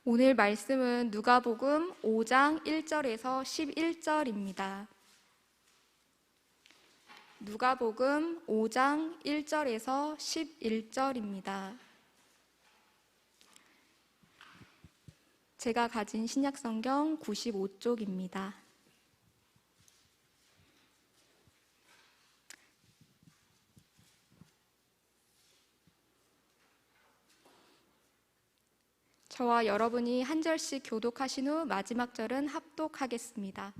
오늘 말씀은 누가복음 5장 1절에서 11절입니다. 누가복음 5장 1절에서 11절입니다. 제가 가진 신약성경 95쪽입니다. 저와 여러분이 한 절씩 교독하신 후 마지막 절은 합독하겠습니다.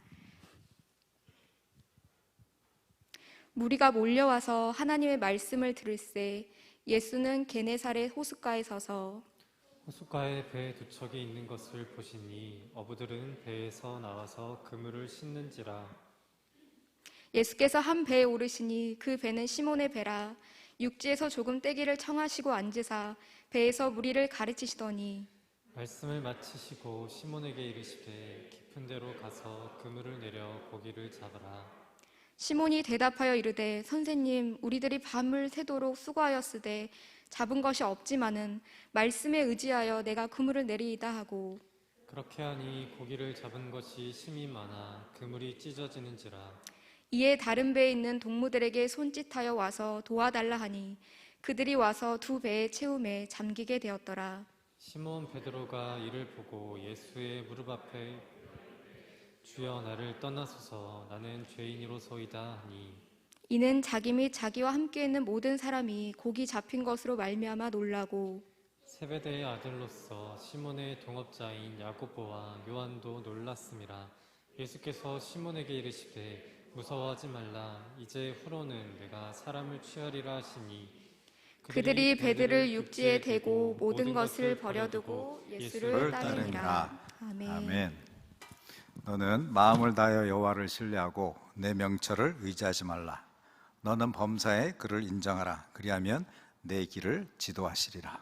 무리가 몰려와서 하나님의 말씀을 들을새 예수는 게네사렛 호숫가에 서서 호숫가에 배 두 척이 있는 것을 보시니 어부들은 배에서 나와서 그물을 씻는지라. 예수께서 한 배에 오르시니 그 배는 시몬의 배라. 육지에서 조금 떼기를 청하시고 앉으사 배에서 무리를 가르치시더니 말씀을 마치시고 시몬에게 이르시되 깊은 데로 가서 그물을 내려 고기를 잡으라. 시몬이 대답하여 이르되 선생님, 우리들이 밤을 새도록 수고하였으되 잡은 것이 없지만은 말씀에 의지하여 내가 그물을 내리이다 하고 그렇게 하니 고기를 잡은 것이 심히 많아 그물이 찢어지는지라. 이에 다른 배에 있는 동무들에게 손짓하여 와서 도와달라 하니 그들이 와서 두 배에 채움에 잠기게 되었더라. 시몬 베드로가 이를 보고 예수의 무릎 앞에 주여 나를 떠나소서 나는 죄인이로소이다 하니 이는 자기 및 자기와 함께 있는 모든 사람이 고기 잡힌 것으로 말미암아 놀라고 세베대의 아들로서 시몬의 동업자인 야고보와 요한도 놀랐음이라. 예수께서 시몬에게 이르시되 무서워하지 말라. 이제 후로는 내가 사람을 취하리라 하시니 그들이 배들을 육지에 대고 모든 것을 버려두고 예수를 따르니라. 아멘. 아멘. 너는 마음을 다하여 여호와를 신뢰하고 내 명철을 의지하지 말라. 너는 범사에 그를 인정하라. 그리하면 내 길을 지도하시리라.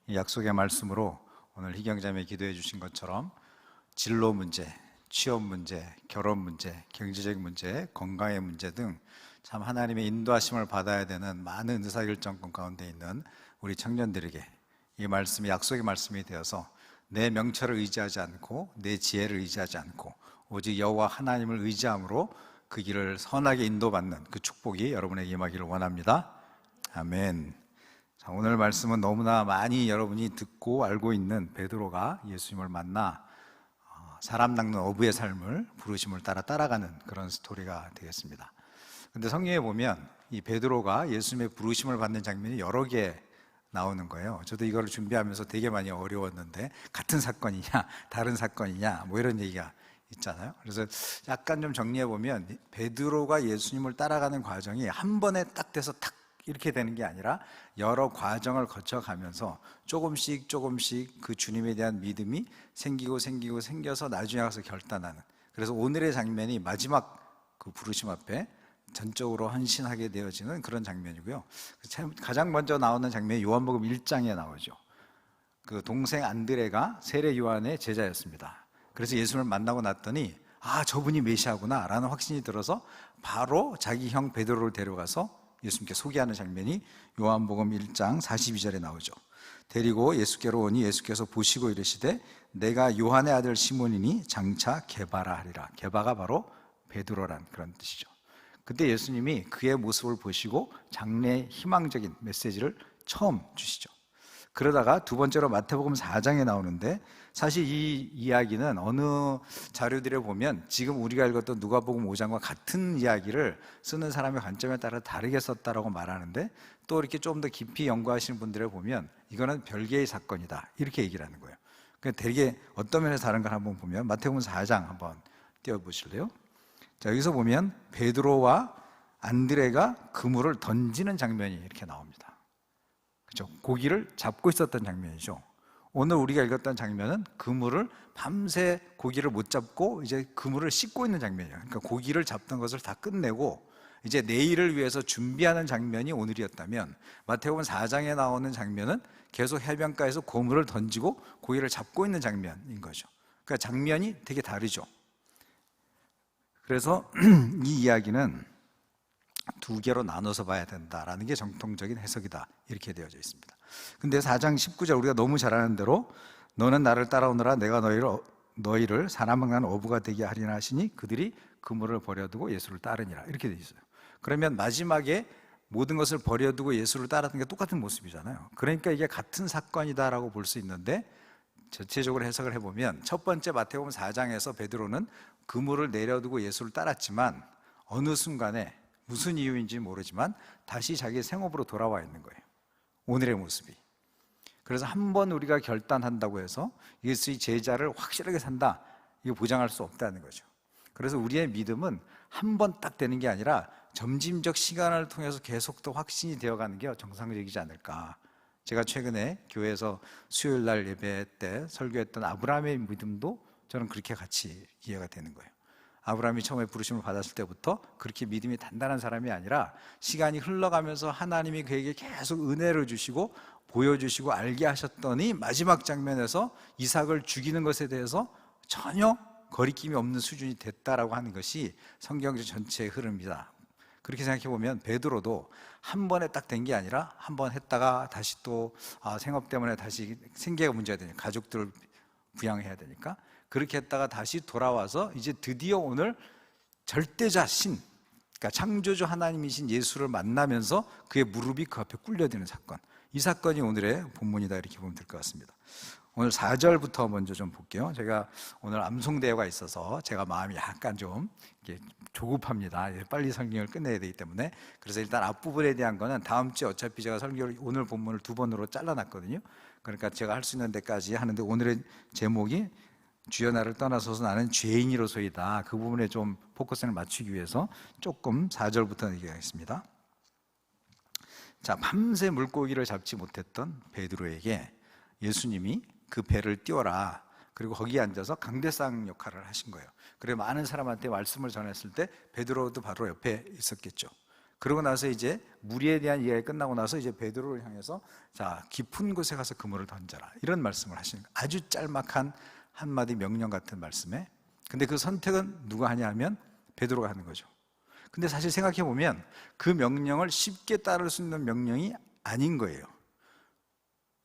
이 약속의 말씀으로 오늘 희경자매 기도해 주신 것처럼 진로 문제, 취업 문제, 결혼 문제, 경제적 문제, 건강의 문제 등 참 하나님의 인도하심을 받아야 되는 많은 의사결정권 가운데 있는 우리 청년들에게 이 말씀이 약속의 말씀이 되어서 내 명철을 의지하지 않고 내 지혜를 의지하지 않고 오직 여호와 하나님을 의지함으로 그 길을 선하게 인도받는 그 축복이 여러분에게 임하기를 원합니다. 아멘. 자, 오늘 말씀은 너무나 많이 여러분이 듣고 알고 있는 베드로가 예수님을 만나 사람 낚는 어부의 삶을 부르심을 따라가는 그런 스토리가 되겠습니다. 근데 성경에 보면 이 베드로가 예수님의 부르심을 받는 장면이 여러 개 나오는 거예요. 저도 이걸 준비하면서 되게 많이 어려웠는데 같은 사건이냐 다른 사건이냐 뭐 이런 얘기가 있잖아요. 그래서 약간 좀 정리해 보면 베드로가 예수님을 따라가는 과정이 한 번에 딱 돼서 탁 이렇게 되는 게 아니라 여러 과정을 거쳐가면서 조금씩 그 주님에 대한 믿음이 생겨서 나중에 가서 결단하는, 그래서 오늘의 장면이 마지막 그 부르심 앞에 전적으로 헌신하게 되어지는 그런 장면이고요. 가장 먼저 나오는 장면이 요한복음 1장에 나오죠. 그 동생 안드레가 세례 요한의 제자였습니다. 그래서 예수님을 만나고 났더니 아, 저분이 메시아구나 라는 확신이 들어서 바로 자기 형 베드로를 데려가서 예수님께 소개하는 장면이 요한복음 1장 42절에 나오죠. 데리고 예수께로 오니 예수께서 보시고 이르시되 내가 요한의 아들 시몬이니 장차 게바라 하리라. 게바가 바로 베드로란 그런 뜻이죠. 그때 예수님이 그의 모습을 보시고 장래의 희망적인 메시지를 처음 주시죠. 그러다가 두 번째로 마태복음 4장에 나오는데, 사실 이 이야기는 어느 자료들에 보면 지금 우리가 읽었던 누가복음 5장과 같은 이야기를 쓰는 사람의 관점에 따라 다르게 썼다라고 말하는데, 또 이렇게 좀 더 깊이 연구하시는 분들에 보면 이거는 별개의 사건이다 이렇게 얘기를 하는 거예요. 그러니까 되게 어떤 면에서 다른가 한번 보면 마태복음 4장 한번 띄워보실래요? 자, 여기서 보면 베드로와 안드레가 그물을 던지는 장면이 이렇게 나옵니다. 그렇죠? 고기를 잡고 있었던 장면이죠. 오늘 우리가 읽었던 장면은 그물을 밤새 고기를 못 잡고 이제 그물을 씻고 있는 장면이에요. 그러니까 고기를 잡던 것을 다 끝내고 이제 내일을 위해서 준비하는 장면이 오늘이었다면, 마태복음 4장에 나오는 장면은 계속 해변가에서 그물을 던지고 고기를 잡고 있는 장면인 거죠. 그러니까 장면이 되게 다르죠. 그래서 이 이야기는 두 개로 나눠서 봐야 된다라는 게 정통적인 해석이다 이렇게 되어져 있습니다. 근데 4장 19절 우리가 너무 잘 아는 대로 너는 나를 따라오너라 내가 너희를 사람만한 어부가 되게 하리라 하시니 그들이 그물을 버려두고 예수를 따르니라. 이렇게 돼 있어요. 그러면 마지막에 모든 것을 버려두고 예수를 따르는 게 똑같은 모습이잖아요. 그러니까 이게 같은 사건이다라고 볼 수 있는데, 전체적으로 해석을 해보면 첫 번째 마태복음 4장에서 베드로는 그물을 내려두고 예수를 따랐지만 어느 순간에 무슨 이유인지 모르지만 다시 자기 생업으로 돌아와 있는 거예요. 오늘의 모습이. 그래서 한번 우리가 결단한다고 해서 예수의 제자를 확실하게 산다, 이거 보장할 수 없다는 거죠. 그래서 우리의 믿음은 한 번 딱 되는 게 아니라 점진적 시간을 통해서 계속 더 확신이 되어가는 게 정상적이지 않을까. 제가 최근에 교회에서 수요일 날 예배 때 설교했던 아브라함의 믿음도 저는 그렇게 같이 이해가 되는 거예요. 아브라함이 처음에 부르심을 받았을 때부터 그렇게 믿음이 단단한 사람이 아니라 시간이 흘러가면서 하나님이 그에게 계속 은혜를 주시고 보여주시고 알게 하셨더니 마지막 장면에서 이삭을 죽이는 것에 대해서 전혀 거리낌이 없는 수준이 됐다라고 하는 것이 성경 전체의 흐름입니다. 그렇게 생각해 보면 베드로도 한 번에 딱 된 게 아니라 한 번 했다가 다시 또 생업 때문에 다시 생계가 문제가 되니까 가족들을 부양해야 되니까 그렇게 했다가 다시 돌아와서 이제 드디어 오늘 절대자 신, 그러니까 창조주 하나님이신 예수를 만나면서 그의 무릎이 그 앞에 꿇려지는 사건, 이 사건이 오늘의 본문이다, 이렇게 보면 될 것 같습니다. 오늘 4절부터 먼저 좀 볼게요. 제가 오늘 암송대회가 있어서 제가 마음이 약간 좀 조급합니다. 빨리 설명을 끝내야 되기 때문에. 그래서 일단 앞부분에 대한 거는 다음 주에 어차피 제가 설교를 오늘 본문을 2번으로 잘라놨거든요. 그러니까 제가 할 수 있는 데까지 하는데, 오늘의 제목이 주여 나를 떠나서서 나는 죄인이로소이다. 그 부분에 좀 포커스를 맞추기 위해서 조금 4절부터 얘기하겠습니다. 자, 밤새 물고기를 잡지 못했던 베드로에게 예수님이 그 배를 띄워라, 그리고 거기에 앉아서 강대상 역할을 하신 거예요. 그리고 많은 사람한테 말씀을 전했을 때 베드로도 바로 옆에 있었겠죠. 그러고 나서 이제 무리에 대한 이야기 끝나고 나서 이제 베드로를 향해서 자, 깊은 곳에 가서 그물을 던져라, 이런 말씀을 하시는 거예요. 아주 짤막한 한마디 명령 같은 말씀에. 근데 그 선택은 누가 하냐 하면 베드로가 하는 거죠. 근데 사실 생각해 보면 그 명령을 쉽게 따를 수 있는 명령이 아닌 거예요.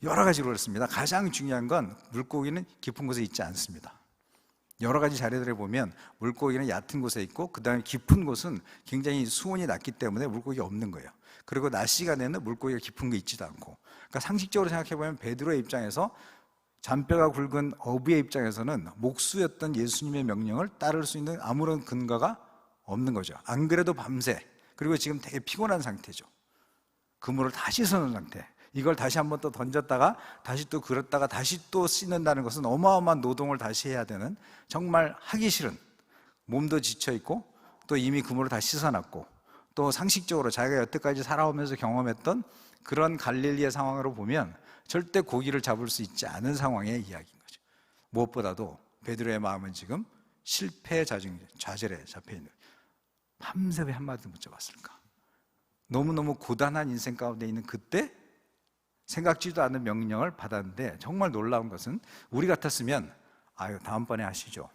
여러 가지로 그렇습니다. 가장 중요한 건 물고기는 깊은 곳에 있지 않습니다. 여러 가지 자료들에 보면 물고기는 얕은 곳에 있고 그 다음에 깊은 곳은 굉장히 수온이 낮기 때문에 물고기가 없는 거예요. 그리고 낮 시간에는 물고기가 깊은 게 있지도 않고. 그러니까 상식적으로 생각해 보면 베드로의 입장에서, 잔뼈가 굵은 어부의 입장에서는 목수였던 예수님의 명령을 따를 수 있는 아무런 근거가 없는 거죠. 안 그래도 밤새, 그리고 지금 되게 피곤한 상태죠. 그물을 다 씻어놓은 상태. 이걸 다시 한번 또 던졌다가 다시 또 그렸다가 다시 또 씻는다는 것은 어마어마한 노동을 다시 해야 되는, 정말 하기 싫은, 몸도 지쳐있고 또 이미 그물을 다 씻어놨고 또 상식적으로 자기가 여태까지 살아오면서 경험했던 그런 갈릴리의 상황으로 보면 절대 고기를 잡을 수 있지 않은 상황의 이야기인 거죠. 무엇보다도 베드로의 마음은 지금 실패의 좌절에 잡혀있는 거예요. 밤새 왜 한마디도 못 잡았을까? 너무너무 고단한 인생 가운데 있는 그때 생각지도 않은 명령을 받았는데, 정말 놀라운 것은 우리 같았으면 아유 다음번에 하시죠,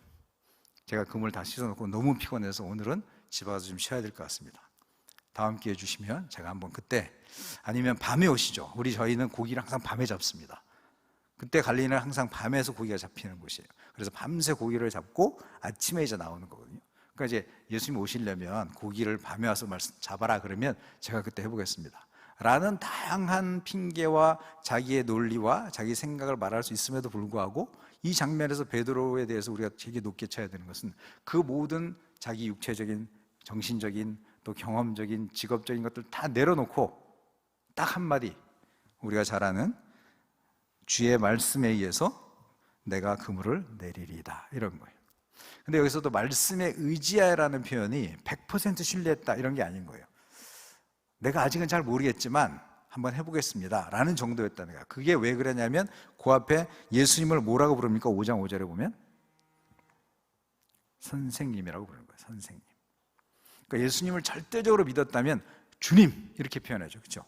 제가 그물 다 씻어놓고 너무 피곤해서 오늘은 집에 가서 좀 쉬어야 될 것 같습니다, 다음 기회 주시면 제가 한번 그때, 아니면 밤에 오시죠. 저희는 고기를 항상 밤에 잡습니다. 그때 갈리는 항상 밤에서 고기가 잡히는 곳이에요. 그래서 밤새 고기를 잡고 아침에 이제 나오는 거거든요. 그러니까 이제 예수님 오시려면 고기를 밤에 와서 잡아라 그러면 제가 그때 해보겠습니다 라는 다양한 핑계와 자기의 논리와 자기 생각을 말할 수 있음에도 불구하고, 이 장면에서 베드로에 대해서 우리가 되게 높게 쳐야 되는 것은 그 모든 자기 육체적인, 정신적인, 또 경험적인, 직업적인 것들 다 내려놓고 딱 한마디, 우리가 잘 아는 주의 말씀에 의해서 내가 그물을 내리리이다, 이런 거예요. 근데 여기서도 말씀에 의지하라는 표현이 100% 신뢰했다 이런 게 아닌 거예요. 내가 아직은 잘 모르겠지만 한번 해보겠습니다 라는 정도였다는 거야. 그게 왜 그러냐면 그 앞에 예수님을 뭐라고 부릅니까? 5장 5절에 보면 선생님이라고 부르는 거예요. 선생님. 그러니까 예수님을 절대적으로 믿었다면 주님 이렇게 표현하죠. 그렇죠?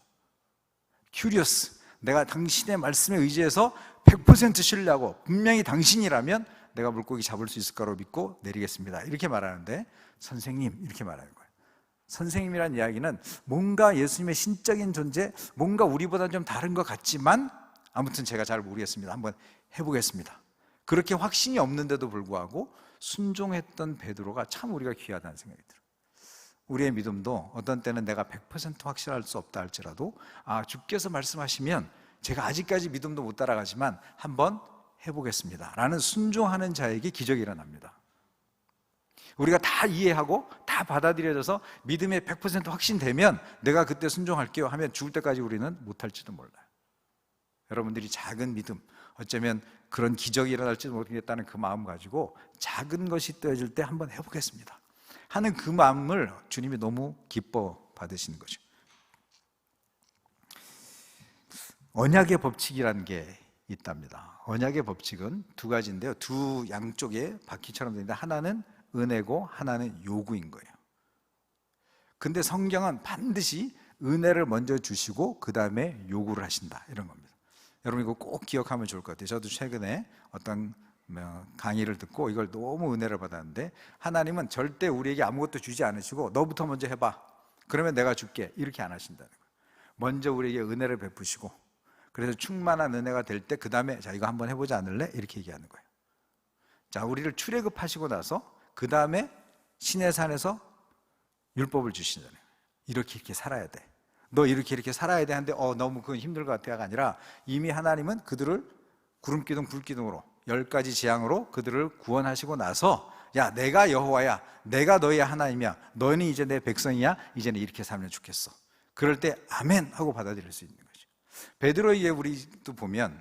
Curious, 내가 당신의 말씀에 의지해서 100% 신뢰하고 분명히 당신이라면 내가 물고기 잡을 수 있을 거라고 믿고 내리겠습니다 이렇게 말하는데, 선생님 이렇게 말하는 거예요. 선생님이란 이야기는 뭔가 예수님의 신적인 존재, 뭔가 우리보다 좀 다른 것 같지만 아무튼 제가 잘 모르겠습니다, 한번 해보겠습니다. 그렇게 확신이 없는데도 불구하고 순종했던 베드로가 참 우리가 귀하다는 생각이 들어요. 우리의 믿음도 어떤 때는 내가 100% 확실할 수 없다 할지라도 주께서 말씀하시면 제가 아직까지 믿음도 못 따라가지만 한번 해보겠습니다 라는 순종하는 자에게 기적이 일어납니다. 우리가 다 이해하고 다 받아들여져서 믿음에 100% 확신되면 내가 그때 순종할게요 하면 죽을 때까지 우리는 못할지도 몰라요. 여러분들이 작은 믿음, 어쩌면 그런 기적이 일어날지도 모르겠다는 그 마음 가지고 작은 것이 떠질 때 한번 해보겠습니다 하는 그 마음을 주님이 너무 기뻐 받으시는 거죠. 언약의 법칙이라는 게 있답니다. 언약의 법칙은 두 가지인데요, 두 양쪽에 바퀴처럼 되는데 하나는 은혜고 하나는 요구인 거예요. 근데 성경은 반드시 은혜를 먼저 주시고 그 다음에 요구를 하신다 이런 겁니다. 여러분 이거 꼭 기억하면 좋을 것 같아요. 저도 최근에 어떤 강의를 듣고 이걸 너무 은혜를 받았는데, 하나님은 절대 우리에게 아무것도 주지 않으시고 너부터 먼저 해봐 그러면 내가 줄게 이렇게 안 하신다는 거예요. 먼저 우리에게 은혜를 베푸시고, 그래서 충만한 은혜가 될 때 그 다음에 자 이거 한번 해보지 않을래? 이렇게 얘기하는 거예요. 자, 우리를 출애굽하시고 나서 그 다음에 시내산에서 율법을 주시잖아요. 이렇게 살아야 돼, 너 이렇게 살아야 돼 하는데 너무 그건 힘들 것 같아가 아니라 이미 하나님은 그들을 구름기둥 불기둥으로 10가지 재앙으로 그들을 구원하시고 나서 야 내가 여호와야, 내가 너의 하나님이야, 너는 이제 내 백성이야, 이제는 이렇게 살면 좋겠어. 그럴 때 아멘 하고 받아들일 수 있는 거죠. 베드로에게 우리도 보면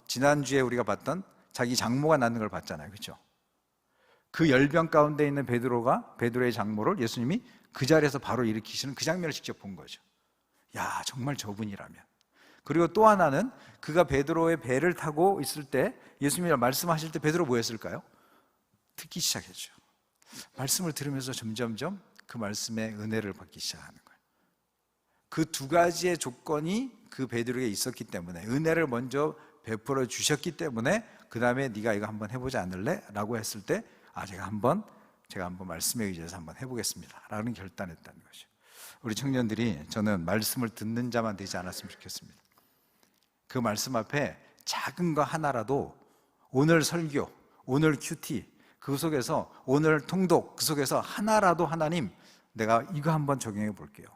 지난주에 우리가 봤던 자기 장모가 낳는 걸 봤잖아요, 그렇죠? 그 열병 가운데 있는 베드로의 장모를 예수님이 그 자리에서 바로 일으키시는 그 장면을 직접 본 거죠. 야 정말 저분이라면. 그리고 또 하나는 그가 베드로의 배를 타고 있을 때 예수님이 말씀하실 때 베드로 뭐 했을까요? 듣기 시작했죠. 말씀을 들으면서 점점점 그 말씀의 은혜를 받기 시작하는 거예요. 그 두 가지의 조건이 그 베드로에게 있었기 때문에, 은혜를 먼저 베풀어 주셨기 때문에 그 다음에 네가 이거 한번 해보지 않을래? 라고 했을 때 제가 한번 말씀에 의지해서 한번 해보겠습니다 라는 결단했다는 거죠. 우리 청년들이 저는 말씀을 듣는 자만 되지 않았으면 좋겠습니다. 그 말씀 앞에 작은 거 하나라도, 오늘 설교, 오늘 큐티 그 속에서, 오늘 통독 그 속에서 하나라도 하나님 내가 이거 한번 적용해 볼게요,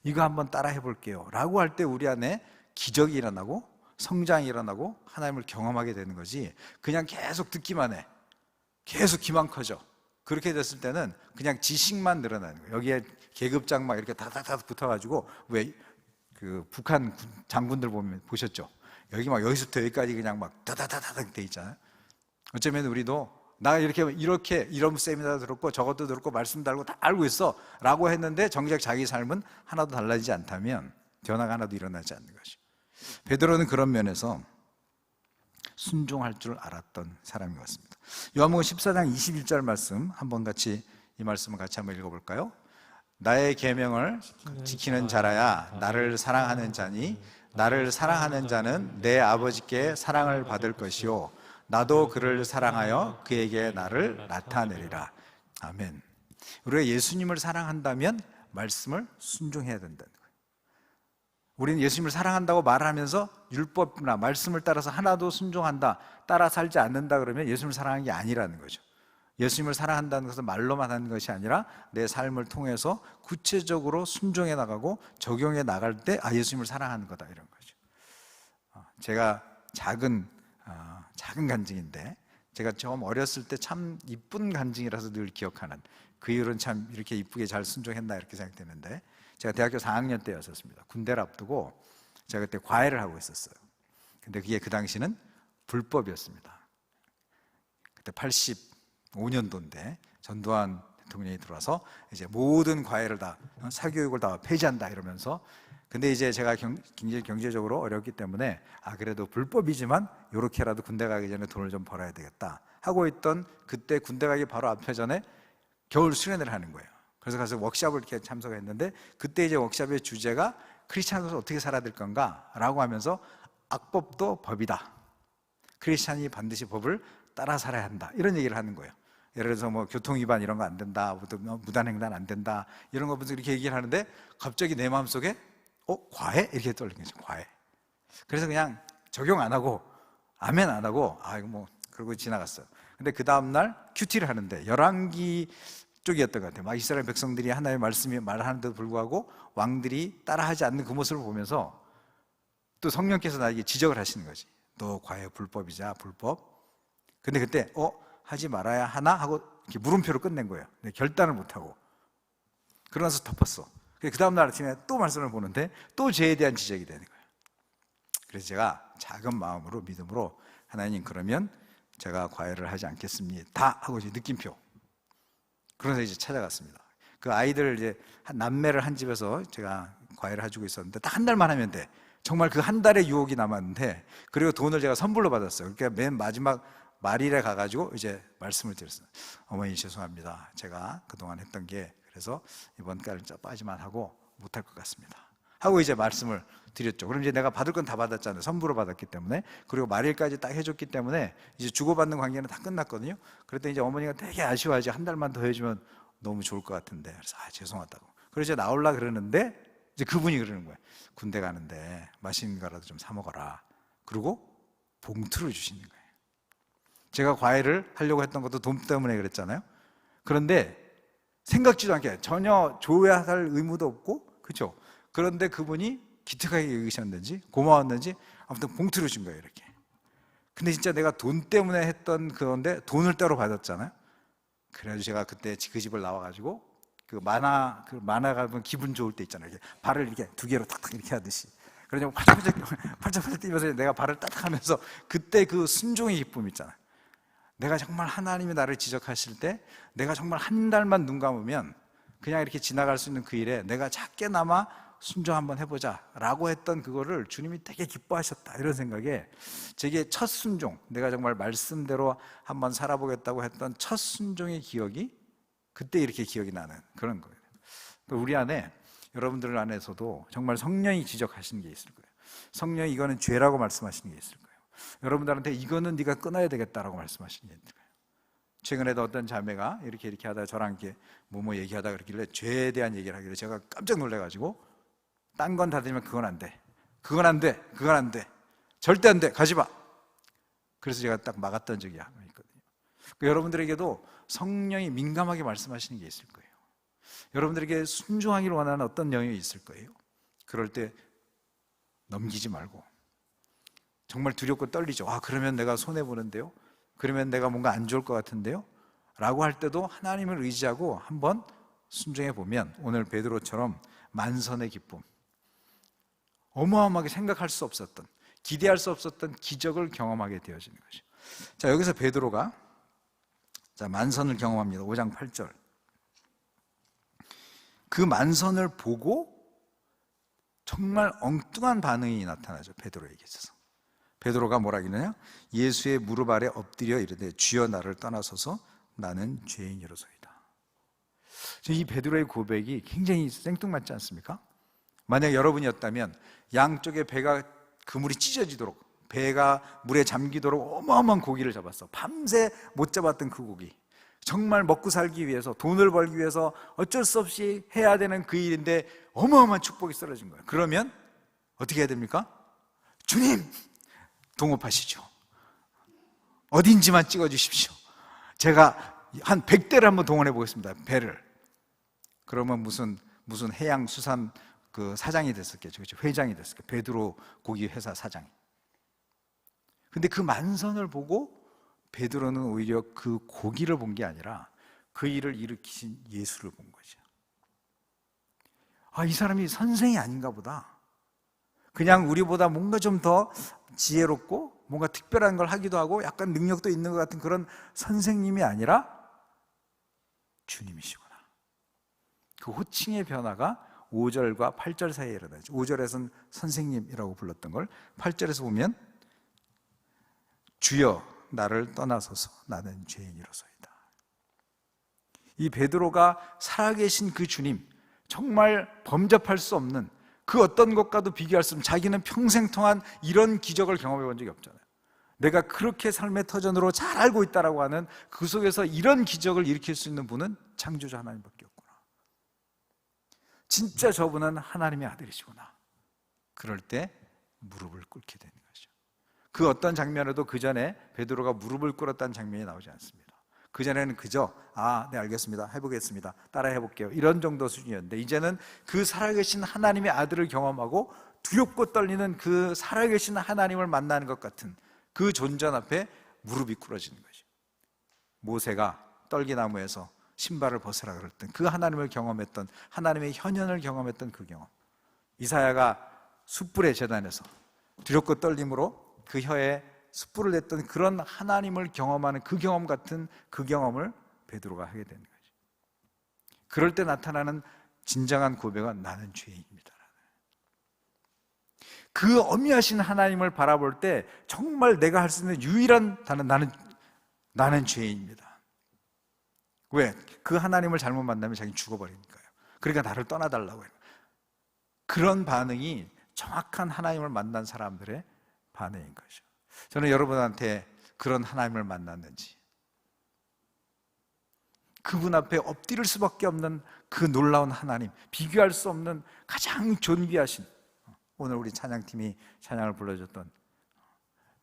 이거 한번 따라 해볼게요 라고 할 때 우리 안에 기적이 일어나고 성장이 일어나고 하나님을 경험하게 되는 거지, 그냥 계속 듣기만 해, 계속 귀만 커져. 그렇게 됐을 때는 그냥 지식만 늘어나는 거예요. 여기에 계급장 막 이렇게 다다닥 붙어가지고, 왜 그 북한 장군들 보셨죠? 여기 막 여기서부터 여기까지 그냥 막 다다다닥 돼 있잖아요. 어쩌면 우리도 나 이렇게 이런 세미나 들었고 저것도 들었고 말씀도 알고 다 알고 있어 라고 했는데 정작 자기 삶은 하나도 달라지지 않다면 변화가 하나도 일어나지 않는 것이. 베드로는 그런 면에서 순종할 줄 알았던 사람인 것 같습니다. 요한복음 14장 21절 말씀 한번 같이, 이 말씀을 같이 한번 읽어볼까요? 나의 계명을 지키는 자라야 나를 사랑하는 자니, 나를 사랑하는 자는 내 아버지께 사랑을 받을 것이요 나도 그를 사랑하여 그에게 나를 나타내리라. 아멘. 우리가 예수님을 사랑한다면 말씀을 순종해야 된다는 거예요. 우리는 예수님을 사랑한다고 말하면서 율법이나 말씀을 따라서 하나도 순종한다, 따라 살지 않는다 그러면 예수님을 사랑하는 게 아니라는 거죠. 예수님을 사랑한다는 것은 말로만 하는 것이 아니라 내 삶을 통해서 구체적으로 순종해 나가고 적용해 나갈 때 예수님을 사랑하는 거다 이런 거죠. 제가 작은 간증인데, 제가 처음 어렸을 때 참 이쁜 간증이라서 늘 기억하는, 그 이후로는 참 이렇게 이쁘게 잘 순종했나 이렇게 생각되는데, 제가 대학교 4학년 때였었습니다. 군대를 앞두고 제가 그때 과외를 하고 있었어요. 근데 그게 그 당시는 불법이었습니다. 그때 85년도인데 전두환 대통령이 들어와서 이제 모든 과외를 다, 사교육을 다 폐지한다 이러면서, 근데 이제 제가 굉장히 경제적으로 어렵기 때문에 그래도 불법이지만 이렇게라도 군대 가기 전에 돈을 좀 벌어야 되겠다 하고 있던 그때, 군대 가기 바로 앞에 전에 겨울 수련회를 하는 거예요. 그래서 가서 워크숍을 이렇게 참석했는데, 그때 이제 워크숍의 주제가 크리스찬으로서 어떻게 살아야 될 건가 라고 하면서 악법도 법이다, 크리스찬이 반드시 법을 따라 살아야 한다 이런 얘기를 하는 거예요. 예를 들어서 뭐 교통위반 이런 거 안 된다, 무단횡단 안 된다 이런 거 이렇게 얘기를 하는데, 갑자기 내 마음속에 과외? 이렇게 떠올린 거죠. 과외. 그래서 그냥 적용 안 하고 아멘 안 하고 이거 뭐 그러고 지나갔어요. 근데 그 다음날 큐티를 하는데 열왕기 쪽이었던 것 같아요. 막 이스라엘 백성들이 하나님의 말씀이 말하는데도 불구하고 왕들이 따라하지 않는 그 모습을 보면서 또 성령께서 나에게 지적을 하시는 거지. 너 과연 불법이자 불법. 근데 그때 하지 말아야 하나 하고 이렇게 물음표로 끝낸 거예요. 근데 결단을 못하고 그러면서 덮었어. 그 다음날 아침에 또 말씀을 보는데 또 죄에 대한 지적이 되는 거예요. 그래서 제가 작은 마음으로 믿음으로 하나님 그러면 제가 과외를 하지 않겠습니다 하고 이제 느낌표. 그래서 이제 찾아갔습니다. 그 아이들 이제 남매를 한 집에서 제가 과외를 해주고 있었는데 딱 한 달만 하면 돼. 정말 그 한 달의 유혹이 남았는데, 그리고 돈을 제가 선불로 받았어요. 그러니까 맨 마지막 말일에 가가지고 이제 말씀을 드렸어요. 어머니 죄송합니다. 제가 그동안 했던 게 그래서 이번 달까지만 하고 못할 것 같습니다 하고 이제 말씀을 드렸죠. 그럼 이제 내가 받을 건 다 받았잖아요. 선불로 받았기 때문에. 그리고 말일까지 딱 해줬기 때문에 이제 주고받는 관계는 다 끝났거든요. 그랬더니 이제 어머니가 되게 아쉬워하지. 한 달만 더 해주면 너무 좋을 것 같은데. 그래서 죄송하다고. 그래서 이제 나오려고 그러는데 이제 그분이 그러는 거예요. 군대 가는데 맛있는 거라도 좀 사 먹어라. 그리고 봉투를 주시는 거예요. 제가 과외를 하려고 했던 것도 돈 때문에 그랬잖아요. 그런데 생각지도 않게 전혀 줘야 할 의무도 없고, 그렇죠? 그런데 그분이 기특하게 여기셨는지 고마웠는지 아무튼 봉투를 준 거예요, 이렇게. 근데 진짜 내가 돈 때문에 했던 그건데 돈을 따로 받았잖아요. 그래가지고 제가 그때 그 집을 나와가지고 그 만화가 보면 기분 좋을 때 있잖아요. 이렇게 발을 이렇게 두 개로 탁탁 이렇게 하듯이. 그러냐고 팔짝팔짝 뛰면서 내가 발을 따닥 하면서 그때 그 순종의 기쁨 있잖아요. 내가 정말 하나님이 나를 지적하실 때 내가 정말 한 달만 눈 감으면 그냥 이렇게 지나갈 수 있는 그 일에 내가 작게나마 순종 한번 해보자 라고 했던 그거를 주님이 되게 기뻐하셨다, 이런 생각에 제게 첫 순종, 내가 정말 말씀대로 한번 살아보겠다고 했던 첫 순종의 기억이 그때 이렇게 기억이 나는 그런 거예요. 우리 안에, 여러분들 안에서도 정말 성령이 지적하시는 게 있을 거예요. 성령이 이거는 죄라고 말씀하시는 게 있을 거예요. 여러분들한테 이거는 네가 끊어야 되겠다라고 말씀하시는 게 있을 거예요. 최근에도 어떤 자매가 이렇게 하다가 저랑 이렇게 뭐뭐 얘기하다가 그러길래 죄에 대한 얘기를 하길래 제가 깜짝 놀래가지고 딴 건 다 되면 그건 안 돼, 그건 안 돼, 그건 안 돼, 절대 안 돼, 가지 마. 그래서 제가 딱 막았던 적이 한 번 있거든요. 그러니까 여러분들에게도 성령이 민감하게 말씀하시는 게 있을 거예요. 여러분들에게 순종하기를 원하는 어떤 영역이 있을 거예요. 그럴 때 넘기지 말고, 정말 두렵고 떨리죠. 그러면 내가 손해보는데요, 그러면 내가 뭔가 안 좋을 것 같은데요 라고 할 때도 하나님을 의지하고 한번 순종해 보면 오늘 베드로처럼 만선의 기쁨, 어마어마하게 생각할 수 없었던, 기대할 수 없었던 기적을 경험하게 되어지는 것이죠. 자, 여기서 베드로가 만선을 경험합니다. 5장 8절. 그 만선을 보고 정말 엉뚱한 반응이 나타나죠. 베드로에게 있어서. 베드로가 뭐라 그러느냐? 예수의 무릎 아래 엎드려 이르되 주여 나를 떠나소서 나는 죄인이로소이다. 이 베드로의 고백이 굉장히 생뚱맞지 않습니까? 만약 여러분이었다면 양쪽에 배가 그물이 찢어지도록, 배가 물에 잠기도록 어마어마한 고기를 잡았어. 밤새 못 잡았던 그 고기, 정말 먹고 살기 위해서, 돈을 벌기 위해서 어쩔 수 없이 해야 되는 그 일인데 어마어마한 축복이 썰어진 거예요. 그러면 어떻게 해야 됩니까? 주님 동업하시죠. 어딘지만 찍어주십시오. 제가 한 100대를 한번 동원해 보겠습니다. 배를. 그러면 무슨 해양수산 그 사장이 됐었겠죠. 그렇죠? 회장이 됐었겠죠. 베드로 고기 회사 사장이. 근데 그 만선을 보고 베드로는 오히려 그 고기를 본 게 아니라 그 일을 일으키신 예수를 본 거죠. 이 사람이 선생이 아닌가 보다. 그냥 우리보다 뭔가 좀 더 지혜롭고 뭔가 특별한 걸 하기도 하고 약간 능력도 있는 것 같은 그런 선생님이 아니라 주님이시구나. 그 호칭의 변화가 5절과 8절 사이에 일어나죠. 5절에서는 선생님이라고 불렀던 걸 8절에서 보면 주여 나를 떠나소서 나는 죄인이로소이다. 이 베드로가 살아계신 그 주님, 정말 범접할 수 없는 그 어떤 것과도 비교할 수 없는, 자기는 평생 통한 이런 기적을 경험해 본 적이 없잖아요. 내가 그렇게 삶의 터전으로 잘 알고 있다라고 하는 그 속에서 이런 기적을 일으킬 수 있는 분은 창조주 하나님밖에 없구나. 진짜 저분은 하나님의 아들이시구나. 그럴 때 무릎을 꿇게 되는 거죠. 그 어떤 장면에도 그 전에 베드로가 무릎을 꿇었다는 장면이 나오지 않습니다. 그 전에는 그저 네 알겠습니다, 해보겠습니다, 따라 해볼게요, 이런 정도 수준이었는데 이제는 그 살아계신 하나님의 아들을 경험하고 두렵고 떨리는 그 살아계신 하나님을 만나는 것 같은 그 존재 앞에 무릎이 꿇어지는 거죠. 모세가 떨기나무에서 신발을 벗으라 그랬던 그 하나님을 경험했던, 하나님의 현현을 경험했던 그 경험, 이사야가 숯불의 제단에서 두렵고 떨림으로 그 혀에 숯불을 냈던 그런 하나님을 경험하는 그 경험 같은 그 경험을 베드로가 하게 되는 거죠. 그럴 때 나타나는 진정한 고백은 나는 죄인입니다. 그 어미하신 하나님을 바라볼 때 정말 내가 할 수 있는 유일한 단어, 나는 죄인입니다. 왜? 그 하나님을 잘못 만나면 자기는 죽어버리니까요. 그러니까 나를 떠나달라고 해요. 그런 반응이 정확한 하나님을 만난 사람들의 반응인 거죠. 저는 여러분한테 그런 하나님을 만났는지, 그분 앞에 엎드릴 수밖에 없는 그 놀라운 하나님, 비교할 수 없는 가장 존귀하신, 오늘 우리 찬양팀이 찬양을 불러줬던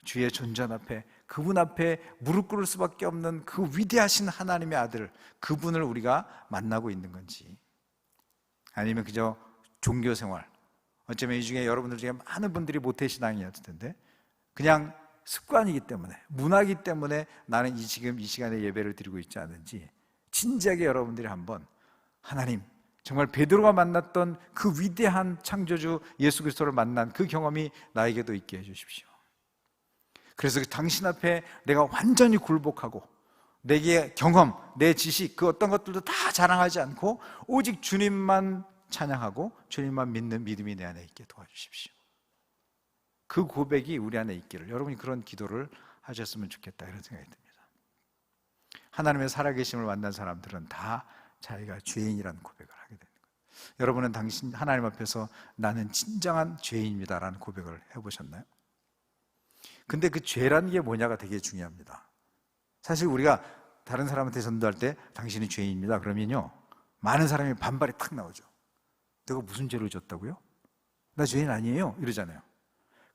주의 존전 앞에, 그분 앞에 무릎 꿇을 수밖에 없는 그 위대하신 하나님의 아들, 그분을 우리가 만나고 있는 건지, 아니면 그저 종교생활, 어쩌면 이 중에 여러분들 중에 많은 분들이 모태신앙이었을 텐데 그냥 습관이기 때문에, 문화이기 때문에 나는 지금 이 시간에 예배를 드리고 있지 않은지, 진지하게 여러분들이 한번 하나님, 정말 베드로가 만났던 그 위대한 창조주 예수 그리스도를 만난 그 경험이 나에게도 있게 해주십시오. 그래서 당신 앞에 내가 완전히 굴복하고 내게 경험, 내 지식, 그 어떤 것들도 다 자랑하지 않고 오직 주님만 찬양하고 주님만 믿는 믿음이 내 안에 있게 도와주십시오. 그 고백이 우리 안에 있기를, 여러분이 그런 기도를 하셨으면 좋겠다, 이런 생각이 듭니다. 하나님의 살아계심을 만난 사람들은 다 자기가 죄인이라는 고백을 하게 되는 거예요. 여러분은 당신 하나님 앞에서 나는 진정한 죄인입니다 라는 고백을 해보셨나요? 근데 그 죄라는 게 뭐냐가 되게 중요합니다. 사실 우리가 다른 사람한테 전도할 때 당신이 죄인입니다 그러면요, 많은 사람이 반발이 탁 나오죠. 내가 무슨 죄를 졌다고요? 나 죄인 아니에요 이러잖아요.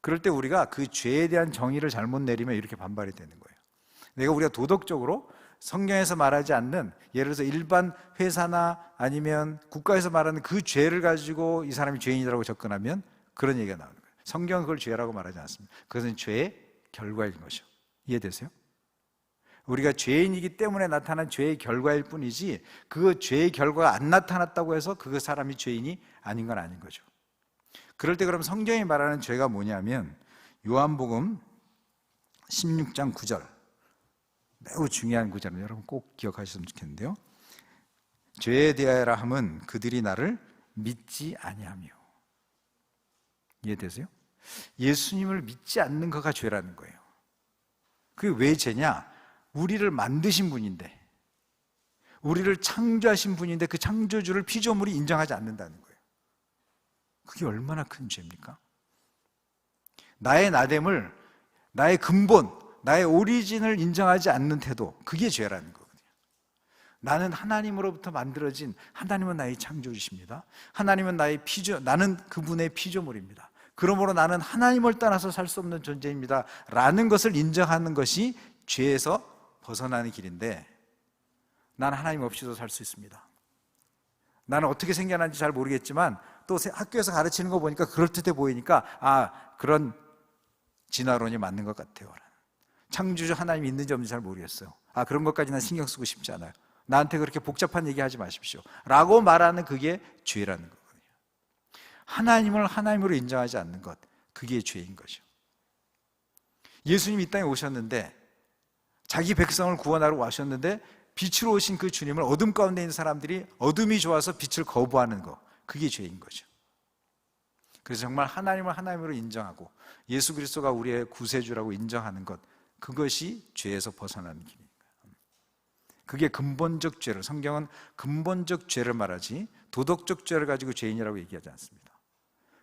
그럴 때 우리가 그 죄에 대한 정의를 잘못 내리면 이렇게 반발이 되는 거예요. 우리가 도덕적으로 성경에서 말하지 않는, 예를 들어서 일반 회사나 아니면 국가에서 말하는 그 죄를 가지고 이 사람이 죄인이라고 접근하면 그런 얘기가 나오는 거예요. 성경은 그걸 죄라고 말하지 않습니다. 그것은 죄의 결과인 것이죠. 이해되세요? 우리가 죄인이기 때문에 나타난 죄의 결과일 뿐이지, 그 죄의 결과가 안 나타났다고 해서 그 사람이 죄인이 아닌 건 아닌 거죠. 그럴 때 그럼 성경이 말하는 죄가 뭐냐면, 요한복음 16장 9절, 매우 중요한 구절은 여러분 꼭 기억하셨으면 좋겠는데요. 죄에 대하여라 함은 그들이 나를 믿지 아니하며. 이해되세요? 예수님을 믿지 않는 거가 죄라는 거예요. 그게 왜 죄냐? 우리를 만드신 분인데, 우리를 창조하신 분인데 그 창조주를 피조물이 인정하지 않는다는 거예요. 그게 얼마나 큰 죄입니까? 나의 나됨을, 나의 근본, 나의 오리진을 인정하지 않는 태도, 그게 죄라는 거거든요. 나는 하나님으로부터 만들어진, 하나님은 나의 창조주십니다. 하나님은 나의 나는 그분의 피조물입니다. 그러므로 나는 하나님을 떠나서 살 수 없는 존재입니다 라는 것을 인정하는 것이 죄에서 벗어나는 길인데, 나는 하나님 없이도 살 수 있습니다. 나는 어떻게 생겨난지 잘 모르겠지만 또 학교에서 가르치는 거 보니까 그럴듯해 보이니까 그런 진화론이 맞는 것 같아요. 창조주 하나님이 있는지 없는지 잘 모르겠어요. 그런 것까지는 신경 쓰고 싶지 않아요. 나한테 그렇게 복잡한 얘기 하지 마십시오 라고 말하는, 그게 죄라는 거거든요. 하나님을 하나님으로 인정하지 않는 것, 그게 죄인 거죠. 예수님이 이 땅에 오셨는데, 자기 백성을 구원하러 오셨는데, 빛으로 오신 그 주님을 어둠 가운데 있는 사람들이 어둠이 좋아서 빛을 거부하는 것, 그게 죄인 거죠. 그래서 정말 하나님을 하나님으로 인정하고 예수 그리스도가 우리의 구세주라고 인정하는 것, 그것이 죄에서 벗어나는 길입니다. 그게 근본적 죄를, 성경은 근본적 죄를 말하지 도덕적 죄를 가지고 죄인이라고 얘기하지 않습니다.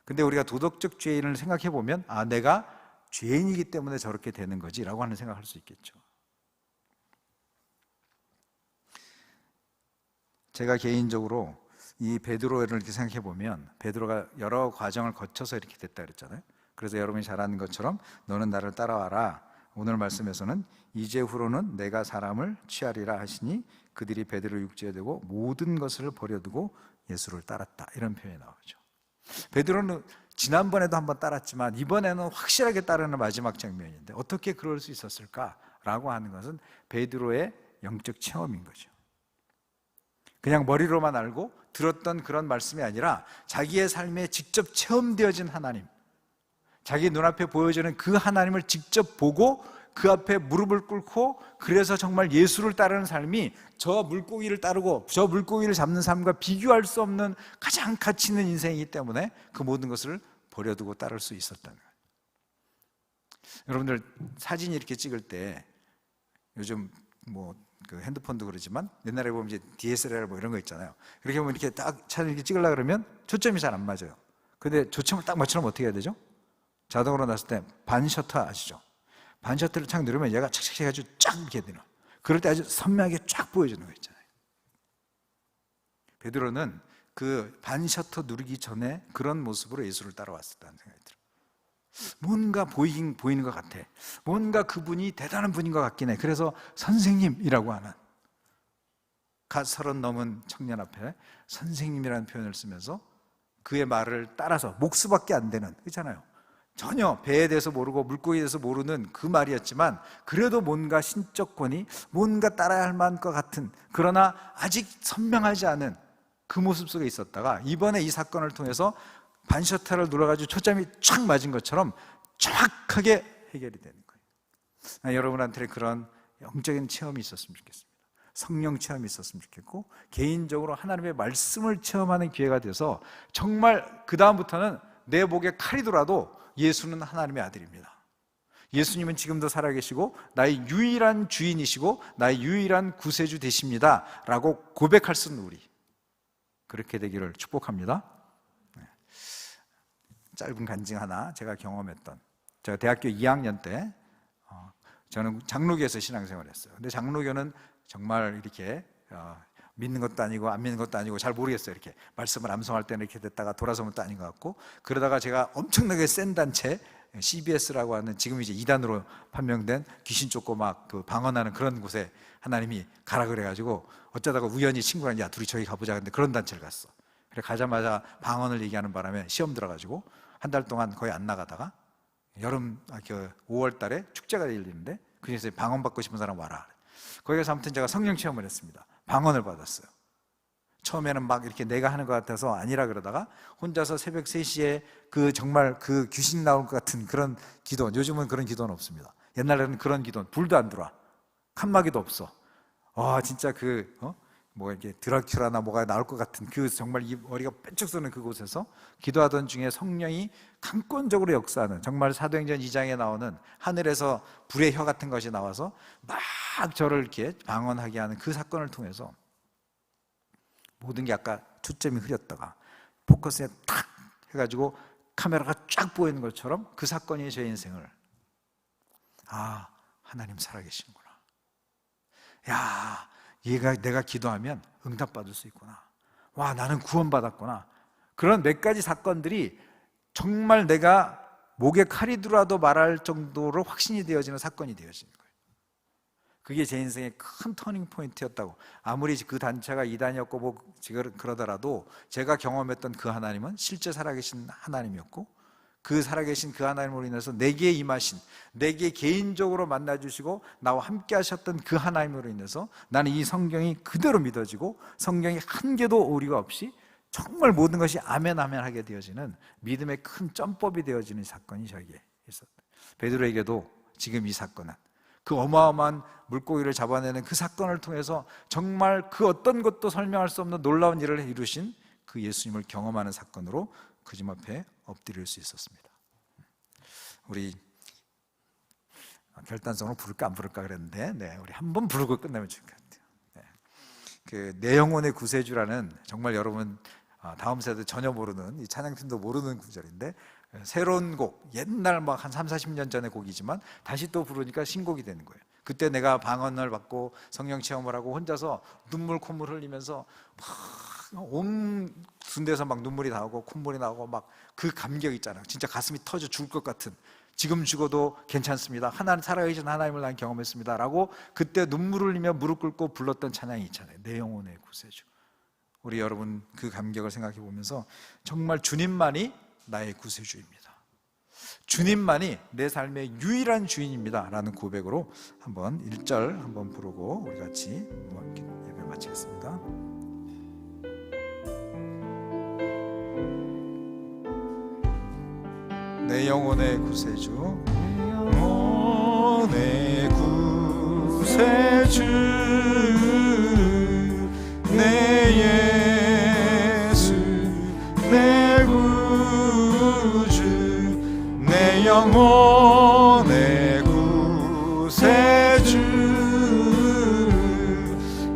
근데 우리가 도덕적 죄인을 생각해 보면 내가 죄인이기 때문에 저렇게 되는 거지 라고 하는 생각을 할 수 있겠죠. 제가 개인적으로 이 베드로를 이렇게 생각해 보면, 베드로가 여러 과정을 거쳐서 이렇게 됐다 그랬잖아요. 그래서 여러분이 잘 아는 것처럼 너는 나를 따라와라. 오늘 말씀에서는 이제후로는 내가 사람을 취하리라 하시니 그들이 베드로 육지에 대고 모든 것을 버려두고 예수를 따랐다. 이런 표현이 나오죠. 베드로는 지난번에도 한번 따랐지만 이번에는 확실하게 따르는 마지막 장면인데 어떻게 그럴 수 있었을까라고 하는 것은 베드로의 영적 체험인 거죠. 그냥 머리로만 알고 들었던 그런 말씀이 아니라 자기의 삶에 직접 체험되어진 하나님, 자기 눈앞에 보여지는 그 하나님을 직접 보고 그 앞에 무릎을 꿇고 그래서 정말 예수를 따르는 삶이 저 물고기를 따르고 저 물고기를 잡는 삶과 비교할 수 없는 가장 가치 있는 인생이기 때문에 그 모든 것을 버려두고 따를 수 있었다는 거예요. 여러분들 사진 이렇게 찍을 때 요즘 뭐 그 핸드폰도 그러지만 옛날에 보면 이제 DSLR 뭐 이런 거 있잖아요. 이렇게 보면 이렇게 딱 사진 이렇게 찍으려고 그러면 초점이 잘 안 맞아요. 근데 초점을 딱 맞추려면 어떻게 해야 되죠? 자동으로 놨을 때 반셔터 아시죠? 반셔터를 착 누르면 얘가 착착 해가지고 쫙 이렇게 되는. 그럴 때 아주 선명하게 쫙 보여주는 거 있잖아요. 베드로는 그 반셔터 누르기 전에 그런 모습으로 예수를 따라왔었다는 생각이 들어요. 뭔가 보이는 것 같아. 뭔가 그분이 대단한 분인 것 같긴 해. 그래서 선생님이라고 하는 30 넘은 청년 앞에 선생님이라는 표현을 쓰면서 그의 말을 따라서 목수밖에 안 되는, 그렇잖아요. 전혀 배에 대해서 모르고 물고기에 대해서 모르는 그 말이었지만 그래도 뭔가 신적 권위, 뭔가 따라야 할 만한 것 같은, 그러나 아직 선명하지 않은 그 모습 속에 있었다가 이번에 이 사건을 통해서 반셔터를 눌러가지고 초점이 촥 맞은 것처럼 정확하게 해결이 되는 거예요. 여러분한테 그런 영적인 체험이 있었으면 좋겠습니다. 성령 체험이 있었으면 좋겠고 개인적으로 하나님의 말씀을 체험하는 기회가 돼서 정말 그 다음부터는 내 목에 칼이 돌아도 예수는 하나님의 아들입니다. 예수님은 지금도 살아계시고 나의 유일한 주인이시고 나의 유일한 구세주 되십니다 라고 고백할 수 있는 우리, 그렇게 되기를 축복합니다. 짧은 간증 하나, 제가 경험했던, 제가 대학교 2학년 때 저는 장로교에서 신앙생활을 했어요. 근데 장로교는 정말 이렇게 믿는 것도 아니고 안 믿는 것도 아니고 잘 모르겠어요. 이렇게 말씀을 암송할 때는 이렇게 됐다가 돌아서면 또 아닌 것 같고, 그러다가 제가 엄청나게 센 단체 CBS라고 하는 지금 이제 2단으로 판명된 귀신 쫓고 막 그 방언하는 그런 곳에 하나님이 가라 그래가지고 어쩌다가 우연히 친구랑 야 둘이 저기 가보자, 근데 그런 단체를 갔어. 그래 가자마자 방언을 얘기하는 바람에 시험 들어가지고 한 달 동안 거의 안 나가다가 여름 5월 달에 축제가 열리는데 그 중에서 방언 받고 싶은 사람 와라. 거기 가서 아무튼 제가 성령 체험을 했습니다. 방언을 받았어요. 처음에는 막 이렇게 내가 하는 것 같아서 아니라 그러다가 혼자서 새벽 3시에 그 정말 그 귀신 나올 것 같은 그런 기도, 요즘은 그런 기도는 없습니다. 옛날에는 그런 기도는 불도 안 들어와, 칸막이도 없어. 진짜 뭐 이렇게 드라큘라나 뭐가 나올 것 같은 그 정말 이 머리가 뺀쩍 쏘는 그곳에서 기도하던 중에 성령이 강권적으로 역사하는, 정말 사도행전 2장에 나오는 하늘에서 불의 혀 같은 것이 나와서 막 저를 이렇게 방언하게 하는 그 사건을 통해서 모든 게 아까 초점이 흐렸다가 포커스에 탁 해가지고 카메라가 쫙 보이는 것처럼 그 사건이 제 인생을, 하나님 살아계시는구나, 얘가 내가 기도하면 응답받을 수 있구나, 와 나는 구원받았구나, 그런 몇 가지 사건들이 정말 내가 목에 칼이 들어와도 말할 정도로 확신이 되어지는 사건이 되어지는 거예요. 그게 제 인생의 큰 터닝 포인트였다고. 아무리 그 단체가 이단이었고 뭐 그러더라도 제가 경험했던 그 하나님은 실제 살아계신 하나님이었고, 그 살아계신 그 하나님으로 인해서 내게 임하신, 내게 개인적으로 만나주시고 나와 함께 하셨던 그 하나님으로 인해서 나는 이 성경이 그대로 믿어지고 성경이 한 개도 오류가 없이 정말 모든 것이 아멘 아멘 하게 되어지는 믿음의 큰 점법이 되어지는 사건이 저에게 있었다. 베드로에게도 지금 이 사건은 그 어마어마한 물고기를 잡아내는 그 사건을 통해서 정말 그 어떤 것도 설명할 수 없는 놀라운 일을 이루신 그 예수님을 경험하는 사건으로 그 집 앞에 엎드릴 수 있었습니다. 우리 결단성으로 부를까 안 부를까 그랬는데 우리 한번 부르고 끝나면 좋을 것 같아요. 그 내 영혼의 구세주라는, 정말 여러분 다음 세대 전혀 모르는, 이 찬양팀도 모르는 구절인데 새로운 곡, 옛날 막 한 30-40년 전의 곡이지만 다시 또 부르니까 신곡이 되는 거예요. 그때 내가 방언을 받고 성령 체험을 하고 혼자서 눈물 콧물 흘리면서 막 온 군대에서 막 눈물이 나오고 콧물이 나오고 막 그 감격 있잖아요. 진짜 가슴이 터져 죽을 것 같은, 지금 죽어도 괜찮습니다, 하나님 살아계신 하나님을 난 경험했습니다 라고 그때 눈물을 흘리며 무릎 꿇고 불렀던 찬양이 있잖아요. 내 영혼의 구세주. 우리 여러분 그 감격을 생각해 보면서 정말 주님만이 나의 구세주입니다, 주님만이 내 삶의 유일한 주인입니다 라는 고백으로 한번 1절 한번 부르고 우리 같이 예배 마치겠습니다. 내 영혼의 구세주, 내 영혼의 구세주, 내 예수 내 구주, 내 영혼의 구세주,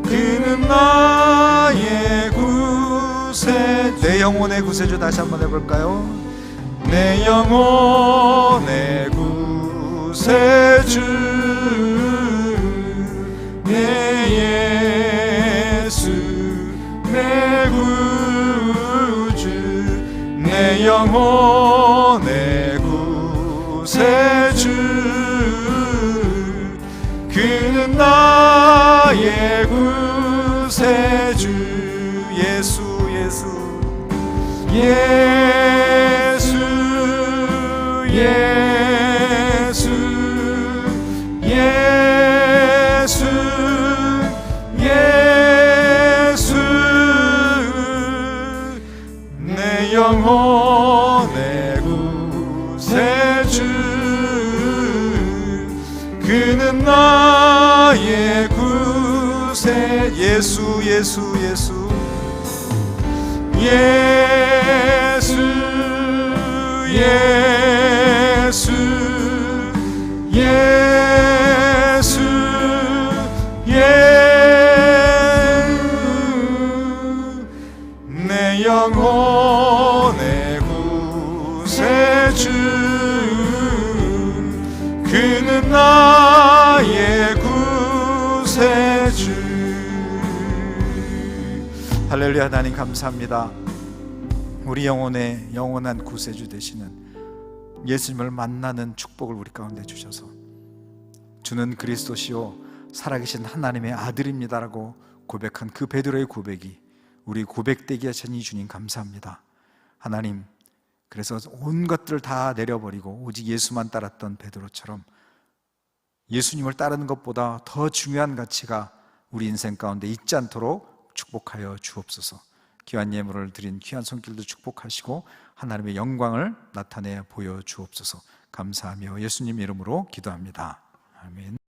그는 나의 구세. 내 영혼의 구세주 다시 한번 해볼까요? 내 영혼의 구세주, 내 예수 내 구주, 내 영혼의 구세주, 그는 나의 구세주. 예수 예수 예수 예수 예수 예수, 내 영혼의 구세주, 그는 나의 구세. 예수 예수 예수 예수 예수 예수 예수, 내 영혼의 구세주, 그는 나의 구세주. 할렐루야. 하나님 감사합니다. 우리 영혼의 영원한 구세주 되시는 예수님을 만나는 축복을 우리 가운데 주셔서 주는 그리스도시요 살아계신 하나님의 아들입니다라고 고백한 그 베드로의 고백이 우리 고백되게 하시니 주님 감사합니다. 하나님, 그래서 온 것들을 다 내려버리고 오직 예수만 따랐던 베드로처럼 예수님을 따르는 것보다 더 중요한 가치가 우리 인생 가운데 있지 않도록 축복하여 주옵소서. 귀한 예물을 드린 귀한 손길도 축복하시고 하나님의 영광을 나타내 보여 주옵소서. 감사하며 예수님 이름으로 기도합니다. 아멘.